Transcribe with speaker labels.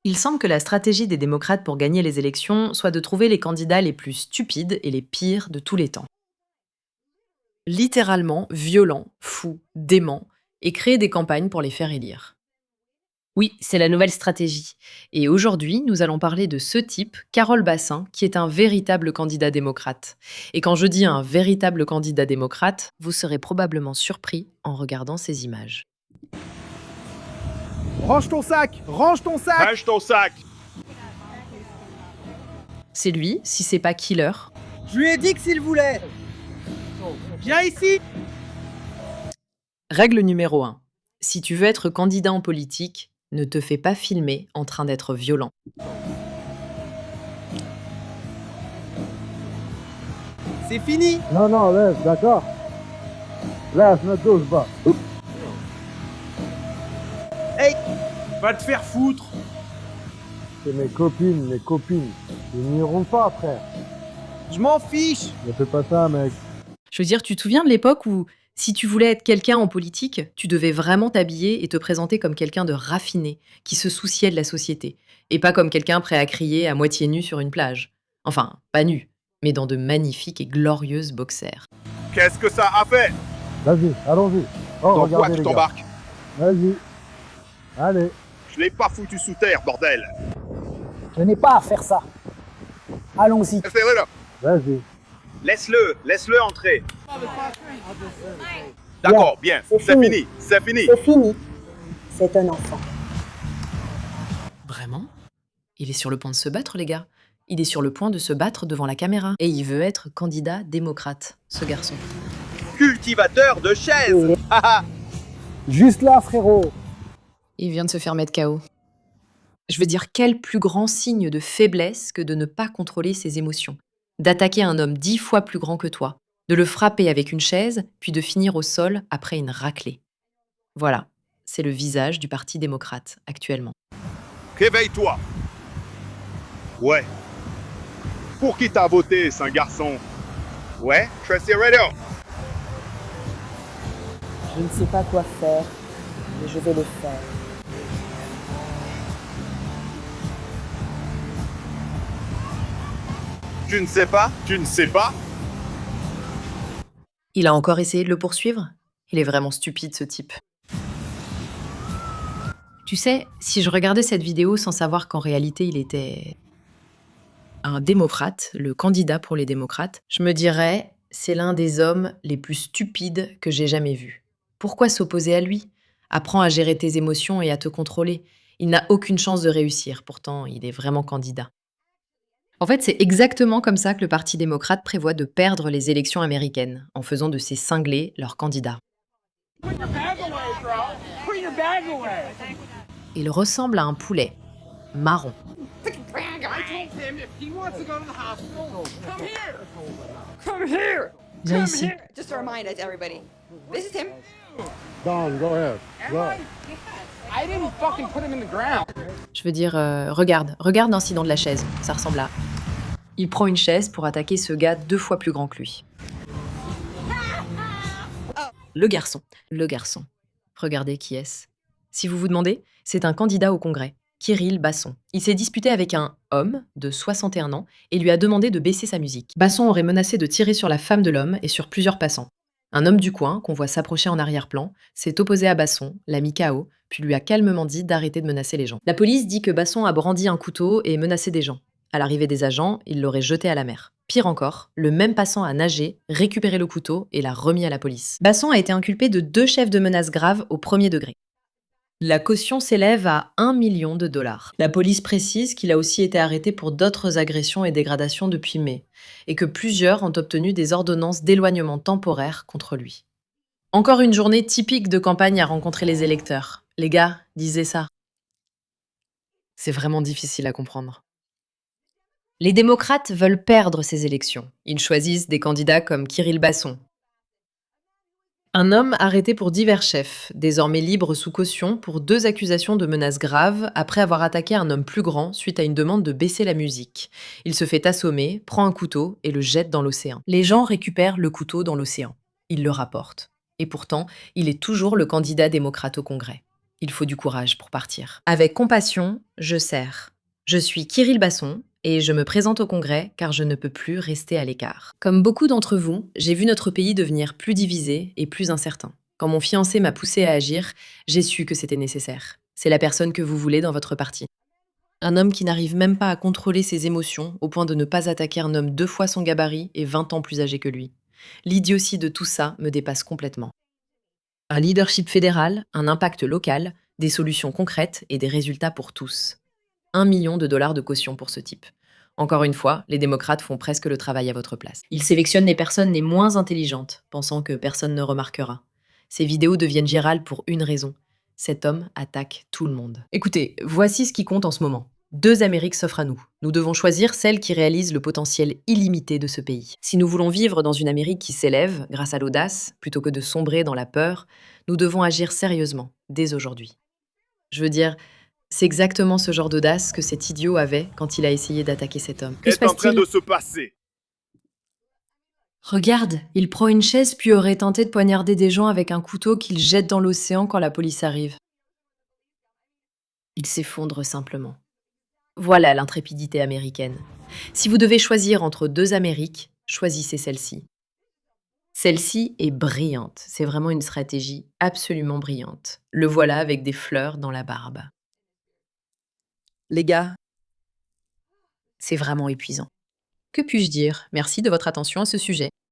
Speaker 1: Il semble que la stratégie des démocrates pour gagner les élections soit de trouver les candidats les plus stupides et les pires de tous les temps. Littéralement violents, fous, déments, et créer des campagnes pour les faire élire. Oui, c'est la nouvelle stratégie. Et aujourd'hui, nous allons parler de ce type, Carole Bassin, qui est un véritable candidat démocrate. Et quand je dis un véritable candidat démocrate, vous serez probablement surpris en regardant ces images.
Speaker 2: Range ton sac! Range ton sac!
Speaker 3: Range ton sac!
Speaker 1: C'est lui, si c'est pas Killer.
Speaker 2: Je lui ai dit que s'il voulait! Viens ici!
Speaker 1: Règle numéro 1. Si tu veux être candidat en politique, ne te fais pas filmer en train d'être violent.
Speaker 2: C'est fini!
Speaker 4: Non, laisse, d'accord. Laisse, ne touche pas.
Speaker 2: Hey! Va te faire foutre!
Speaker 4: C'est mes copines. Ils n'iront pas, frère.
Speaker 2: Je m'en fiche!
Speaker 4: Ne fais pas ça, mec.
Speaker 1: Je veux dire, tu te souviens de l'époque où, si tu voulais être quelqu'un en politique, tu devais vraiment t'habiller et te présenter comme quelqu'un de raffiné, qui se souciait de la société, et pas comme quelqu'un prêt à crier à moitié nu sur une plage. Enfin, pas nu, mais dans de magnifiques et glorieuses boxers.
Speaker 3: Qu'est-ce que ça a fait?
Speaker 4: Vas-y, allons-y. Oh,
Speaker 3: Dans quoi
Speaker 4: regardez,
Speaker 3: tu
Speaker 4: les gars.
Speaker 3: t'embarques?
Speaker 4: Vas-y. Allez.
Speaker 3: Je l'ai pas foutu sous terre, bordel!
Speaker 5: Je n'ai pas à faire ça. Allons-y.
Speaker 3: Laissez-le!
Speaker 4: Vas-y.
Speaker 3: Laisse-le entrer. D'accord, bien,
Speaker 5: C'est
Speaker 3: c'est
Speaker 5: fini.
Speaker 3: fini, c'est fini.
Speaker 5: C'est fini. C'est un enfant.
Speaker 1: Vraiment? Il est sur le point de se battre, les gars. Il est sur le point de se battre devant la caméra. Et il veut être candidat démocrate, ce garçon.
Speaker 3: Cultivateur de chaises!
Speaker 4: Juste là, frérot.
Speaker 1: Il vient de se faire mettre KO. Je veux dire, quel plus grand signe de faiblesse que de ne pas contrôler ses émotions. D'attaquer un homme 10 fois plus grand que toi, de le frapper avec une chaise, puis de finir au sol après une raclée. Voilà, c'est le visage du Parti démocrate actuellement.
Speaker 3: Réveille-toi! Ouais. Pour qui t'as voté, c'est un garçon? Ouais, Tracy Radio.
Speaker 5: Je ne sais pas quoi faire, mais je vais le faire.
Speaker 3: Tu ne sais pas? Tu ne sais pas?
Speaker 1: Il a encore essayé de le poursuivre? Il est vraiment stupide, ce type. Tu sais, si je regardais cette vidéo sans savoir qu'en réalité il était un démocrate, le candidat pour les démocrates, je me dirais, c'est l'un des hommes les plus stupides que j'ai jamais vus. Pourquoi s'opposer à lui? Apprends à gérer tes émotions et à te contrôler. Il n'a aucune chance de réussir, pourtant il est vraiment candidat. En fait, c'est exactement comme ça que le Parti démocrate prévoit de perdre les élections américaines, en faisant de ces cinglés leurs candidats. Il ressemble à un poulet, marron. Viens ici.
Speaker 6: Just a reminder to everybody. This is him.
Speaker 4: Down, go ahead. Go.
Speaker 2: I didn't fucking put him in the ground.
Speaker 1: Je veux dire, regarde l'incident de la chaise, ça ressemble à... Il prend une chaise pour attaquer ce gars 2 fois plus grand que lui. Le garçon. Regardez qui est-ce. Si vous vous demandez, c'est un candidat au Congrès, Kirill Basson. Il s'est disputé avec un homme de 61 ans et lui a demandé de baisser sa musique. Basson aurait menacé de tirer sur la femme de l'homme et sur plusieurs passants. Un homme du coin, qu'on voit s'approcher en arrière-plan, s'est opposé à Basson, l'a mis KO, puis lui a calmement dit d'arrêter de menacer les gens. La police dit que Basson a brandi un couteau et menacé des gens. À l'arrivée des agents, il l'aurait jeté à la mer. Pire encore, le même passant a nagé, récupéré le couteau et l'a remis à la police. Basson a été inculpé de 2 chefs de menaces graves au premier degré. La caution s'élève à 1 million de dollars. La police précise qu'il a aussi été arrêté pour d'autres agressions et dégradations depuis mai, et que plusieurs ont obtenu des ordonnances d'éloignement temporaire contre lui. Encore une journée typique de campagne à rencontrer les électeurs. Les gars disaient ça. C'est vraiment difficile à comprendre. Les démocrates veulent perdre ces élections. Ils choisissent des candidats comme Kirill Basson. Un homme arrêté pour divers chefs, désormais libre sous caution pour 2 accusations de menaces graves après avoir attaqué un homme plus grand suite à une demande de baisser la musique. Il se fait assommer, prend un couteau et le jette dans l'océan. Les gens récupèrent le couteau dans l'océan. Ils le rapportent. Et pourtant, il est toujours le candidat démocrate au Congrès. Il faut du courage pour partir. Avec compassion, je sers. Je suis Kirill Basson et je me présente au Congrès car je ne peux plus rester à l'écart. Comme beaucoup d'entre vous, j'ai vu notre pays devenir plus divisé et plus incertain. Quand mon fiancé m'a poussé à agir, j'ai su que c'était nécessaire. C'est la personne que vous voulez dans votre parti. Un homme qui n'arrive même pas à contrôler ses émotions au point de ne pas attaquer un homme 2 fois son gabarit et 20 ans plus âgé que lui. L'idiotie de tout ça me dépasse complètement. Un leadership fédéral, un impact local, des solutions concrètes et des résultats pour tous. 1 million de dollars de caution pour ce type. Encore une fois, les démocrates font presque le travail à votre place. Ils sélectionnent les personnes les moins intelligentes, pensant que personne ne remarquera. Ces vidéos deviennent virales pour une raison. Cet homme attaque tout le monde. Écoutez, voici ce qui compte en ce moment. 2 Amériques s'offrent à nous. Nous devons choisir celle qui réalise le potentiel illimité de ce pays. Si nous voulons vivre dans une Amérique qui s'élève grâce à l'audace, plutôt que de sombrer dans la peur, nous devons agir sérieusement, dès aujourd'hui. Je veux dire, c'est exactement ce genre d'audace que cet idiot avait quand il a essayé d'attaquer cet homme. Que se
Speaker 3: Est en train
Speaker 1: passe-t-il?
Speaker 3: de se passer.
Speaker 1: Regarde, il prend une chaise puis aurait tenté de poignarder des gens avec un couteau qu'il jette dans l'océan quand la police arrive. Il s'effondre simplement. Voilà l'intrépidité américaine. Si vous devez choisir entre 2 Amériques, choisissez celle-ci. Celle-ci est brillante. C'est vraiment une stratégie absolument brillante. Le voilà avec des fleurs dans la barbe. Les gars, c'est vraiment épuisant. Que puis-je dire? Merci de votre attention à ce sujet.